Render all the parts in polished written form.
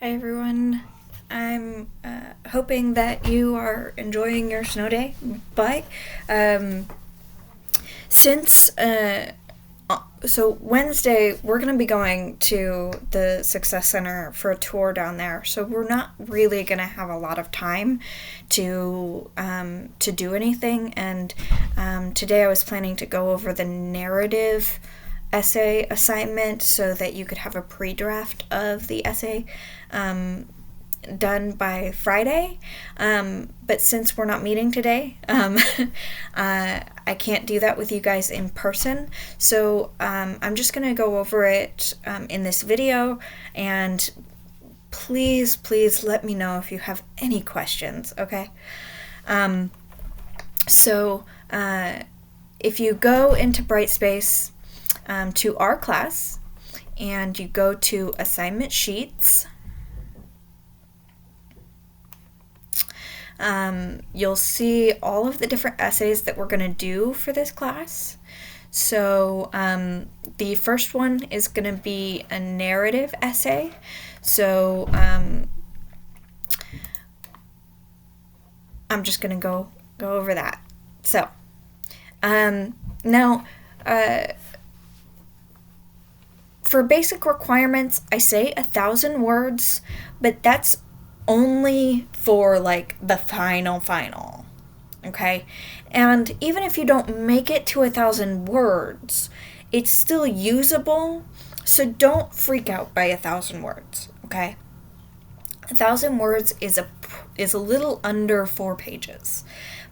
Hi everyone. I'm hoping that you are enjoying your snow day, but um, since so Wednesday we're gonna be going to the Success Center for a tour down there, so we're not really gonna have a lot of time to do anything. And today I was planning to go over the narrative essay assignment so that you could have a pre-draft of the essay done by Friday. But since we're not meeting today, I can't do that with you guys in person. So I'm just going to go over it in this video, and please let me know if you have any questions, okay? So if you go into Brightspace to our class and you go to assignment sheets, you'll see all of the different essays that we're going to do for this class. So the first one is going to be a narrative essay. So I'm just going to go over that. So now for basic requirements, I say 1,000 words, but that's only for like the final, okay? And even if you don't make it to 1,000 words, it's still usable, so don't freak out by 1,000 words, okay? 1,000 words is a little under 4 pages,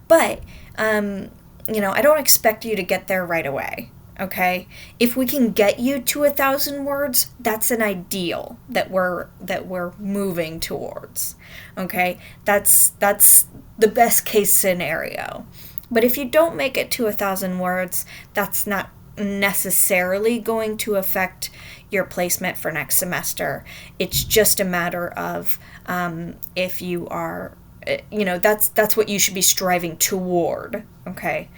but I don't expect you to get there right away. Okay, if we can get you to 1,000 words, that's an ideal that we're moving towards. Okay, that's the best case scenario. But if you don't make it to 1,000 words, that's not necessarily going to affect your placement for next semester. It's just a matter of if you are, that's what you should be striving toward. Okay.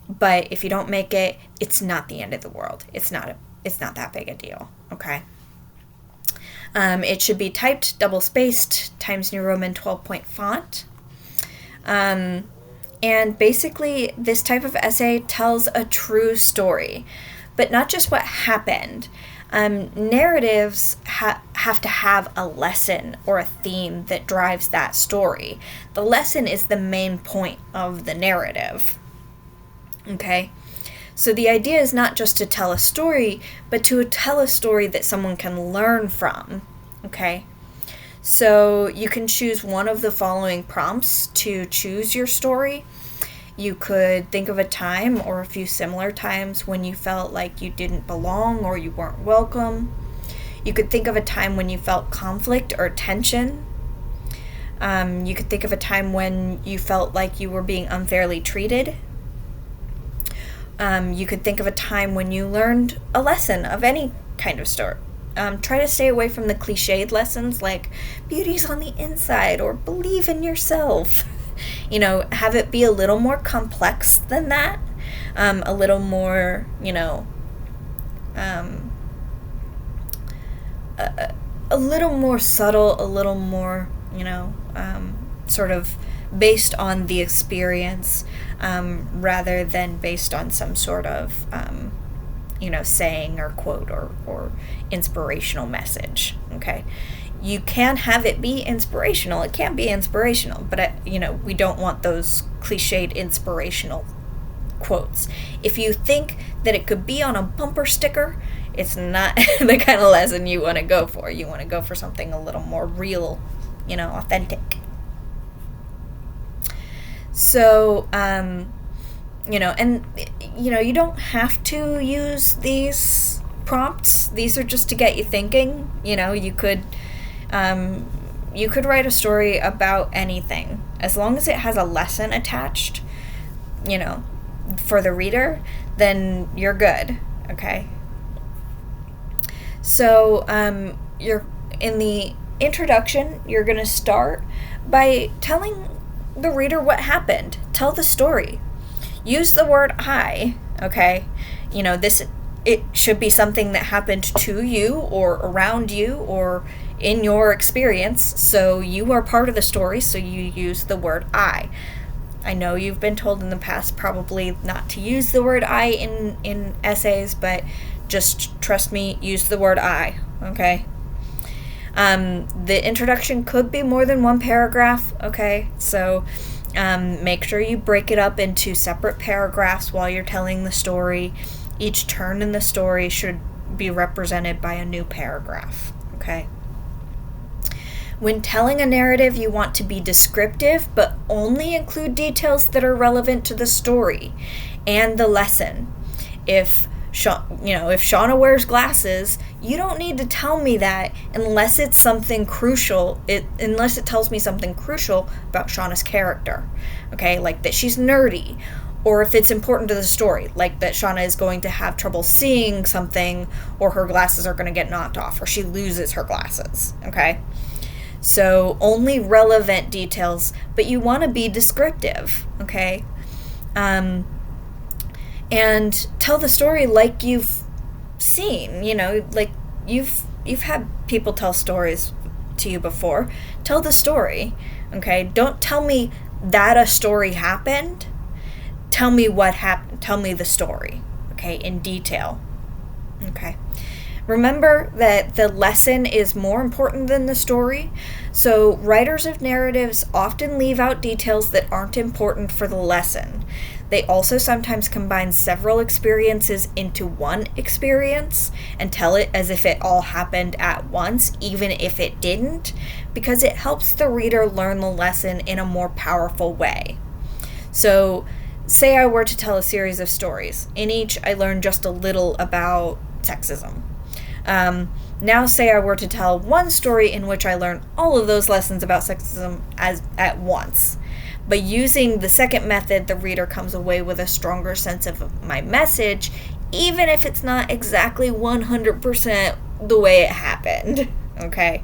But if you don't make it, it's not the end of the world. It's not that big a deal, okay? It should be typed, double-spaced, Times New Roman 12-point font. And basically, this type of essay tells a true story, but not just what happened. Narratives have to have a lesson or a theme that drives that story. The lesson is the main point of the narrative. Okay, so the idea is not just to tell a story, but to tell a story that someone can learn from. Okay, so you can choose one of the following prompts to choose your story. You could think of a time or a few similar times when you felt like you didn't belong or you weren't welcome. You could think of a time when you felt conflict or tension. You could think of a time when you felt like you were being unfairly treated. You could think of a time when you learned a lesson of any kind of sort. Try to stay away from the cliched lessons like beauty's on the inside or believe in yourself. Have it be a little more complex than that. A little more, a little more subtle, a little more, sort of based on the experience, rather than based on some sort of, saying or quote or inspirational message, okay? You can have it be inspirational. It can be inspirational, but, we don't want those cliched inspirational quotes. If you think that it could be on a bumper sticker, it's not the kind of lesson you want to go for. You want to go for something a little more real, authentic. So, you don't have to use these prompts. These are just to get you thinking. You could write a story about anything. As long as it has a lesson attached, for the reader, then you're good, okay? So, you're in the introduction, you're going to start by telling the reader what happened. Tell the story. Use the word I, okay? It should be something that happened to you or around you or in your experience, so you are part of the story, so you use the word I. I know you've been told in the past probably not to use the word I in essays, but just trust me, use the word I, okay? The introduction could be more than one paragraph, okay? So make sure you break it up into separate paragraphs while you're telling the story. Each turn in the story should be represented by a new paragraph, okay? When telling a narrative, you want to be descriptive, but only include details that are relevant to the story and the lesson. If Shauna wears glasses, you don't need to tell me that unless it's something crucial. Unless it tells me something crucial about Shauna's character, okay? Like that she's nerdy, or if it's important to the story, like that Shauna is going to have trouble seeing something, or her glasses are going to get knocked off, or she loses her glasses, okay? So only relevant details, but you want to be descriptive, okay? And tell the story like you've seen, like you've had people tell stories to you before. Tell the story, okay? Don't tell me that a story happened. Tell me what happened. Tell me the story, okay, in detail, okay? Remember that the lesson is more important than the story, so writers of narratives often leave out details that aren't important for the lesson. They also sometimes combine several experiences into one experience and tell it as if it all happened at once, even if it didn't, because it helps the reader learn the lesson in a more powerful way. So, say I were to tell a series of stories. In each, I learned just a little about sexism. Now say I were to tell one story in which I learned all of those lessons about sexism at once. By using the second method, the reader comes away with a stronger sense of my message, even if it's not exactly 100% the way it happened, okay?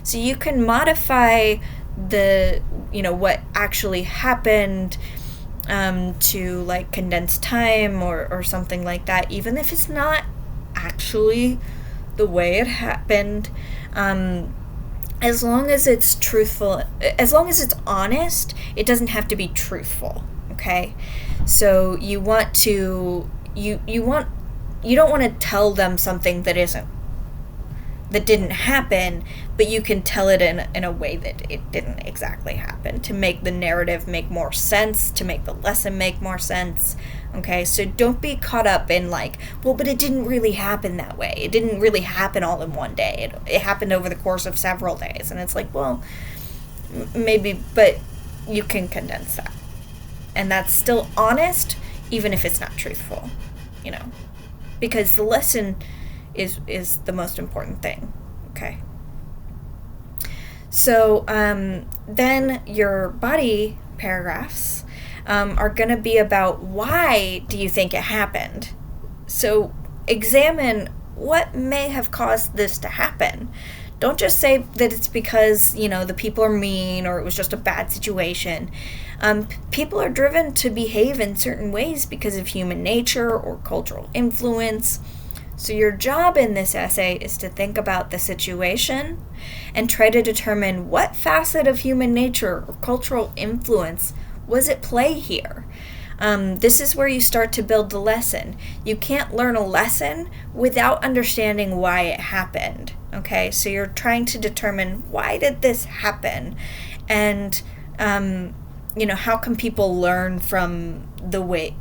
So you can modify what actually happened to like condense time or something like that, even if it's not actually the way it happened, as long as it's truthful, as long as it's honest. It doesn't have to be truthful, okay? So you don't want to tell them something that didn't happen, but you can tell it in a way that it didn't exactly happen, to make the narrative make more sense, to make the lesson make more sense, okay? So don't be caught up in like, well, but it didn't really happen that way. It didn't really happen all in one day. It happened over the course of several days. And it's like, well, maybe, but you can condense that. And that's still honest, even if it's not truthful, because the lesson is the most important thing, okay? So then your body paragraphs are going to be about why do you think it happened. So examine what may have caused this to happen. Don't just say that it's because, the people are mean or it was just a bad situation. People are driven to behave in certain ways because of human nature or cultural influence. So your job in this essay is to think about the situation and try to determine what facet of human nature or cultural influence was at play here. This is where you start to build the lesson. You can't learn a lesson without understanding why it happened, okay? So you're trying to determine, why did this happen? And, how can people learn from the way,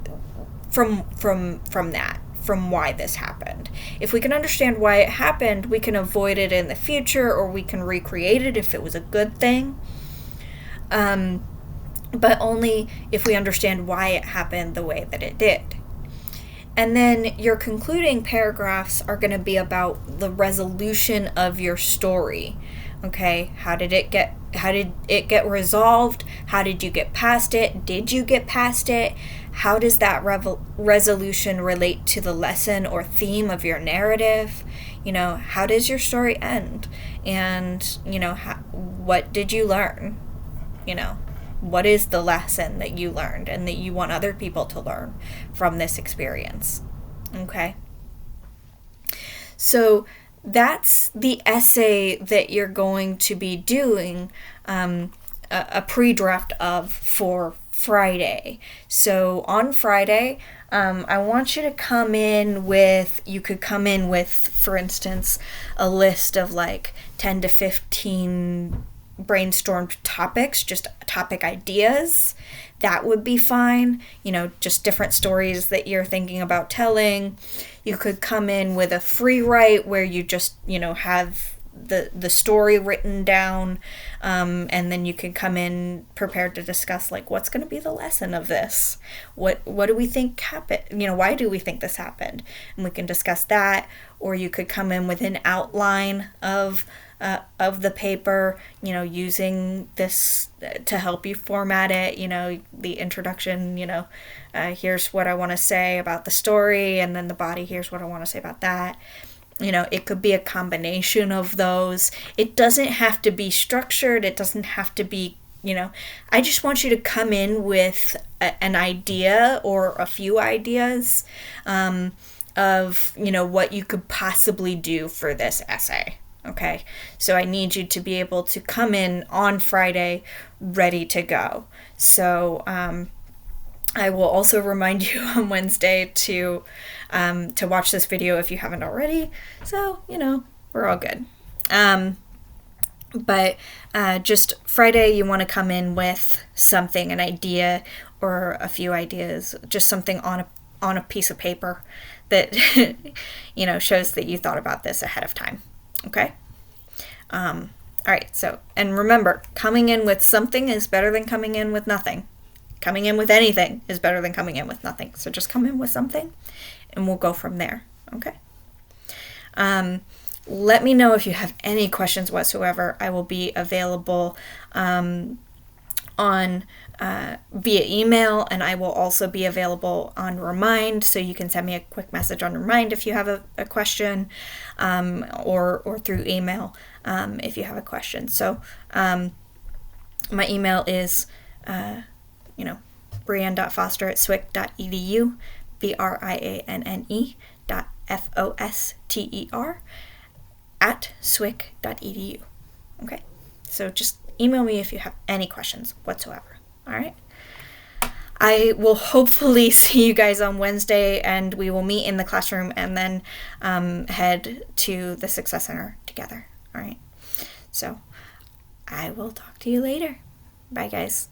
from that? From why this happened. If we can understand why it happened, we can avoid it in the future, or we can recreate it if it was a good thing. But only if we understand why it happened the way that it did. And then your concluding paragraphs are going to be about the resolution of your story. Okay, how did it get resolved? How did you get past it? Did you get past it? How does that resolution relate to the lesson or theme of your narrative? How does your story end? And, what did you learn? What is the lesson that you learned and that you want other people to learn from this experience? Okay? So that's the essay that you're going to be doing a pre-draft of for Friday. So on Friday, I want you to come in with, you could come in with, for instance, a list of like 10 to 15 brainstormed topics, just topic ideas. That would be fine. You know, just different stories that you're thinking about telling. You could come in with a free write where you just, you know, have the story written down, and then you can come in prepared to discuss like what's going to be the lesson of this, what do we think happened, you know, why do we think this happened, and we can discuss that. Or you could come in with an outline of the paper, you know, using this to help you format it, you know, the introduction, you know, here's what I want to say about the story, and then the body, here's what I want to say about that. You know, it could be a combination of those. It doesn't have to be structured. It doesn't have to be, you know, I just want you to come in with an idea or a few ideas of, you know, what you could possibly do for this essay. Okay, so I need you to be able to come in on Friday ready to go. So I will also remind you on Wednesday to watch this video if you haven't already. So, you know, we're all good. But just Friday, you want to come in with something, an idea or a few ideas, just something on a piece of paper that, you know, shows that you thought about this ahead of time. Okay? All right, so, and remember, coming in with something is better than coming in with nothing. Coming in with anything is better than coming in with nothing. So just come in with something, and we'll go from there, okay? Let me know if you have any questions whatsoever. I will be available via email, and I will also be available on Remind, so you can send me a quick message on Remind if you have a question, or through email if you have a question. So my email is brianne.foster@swic.edu, brianne.foster@swic.edu. Okay, so just email me if you have any questions whatsoever. All right, I will hopefully see you guys on Wednesday, and we will meet in the classroom and then head to the Success Center together. All right, so I will talk to you later. Bye, guys.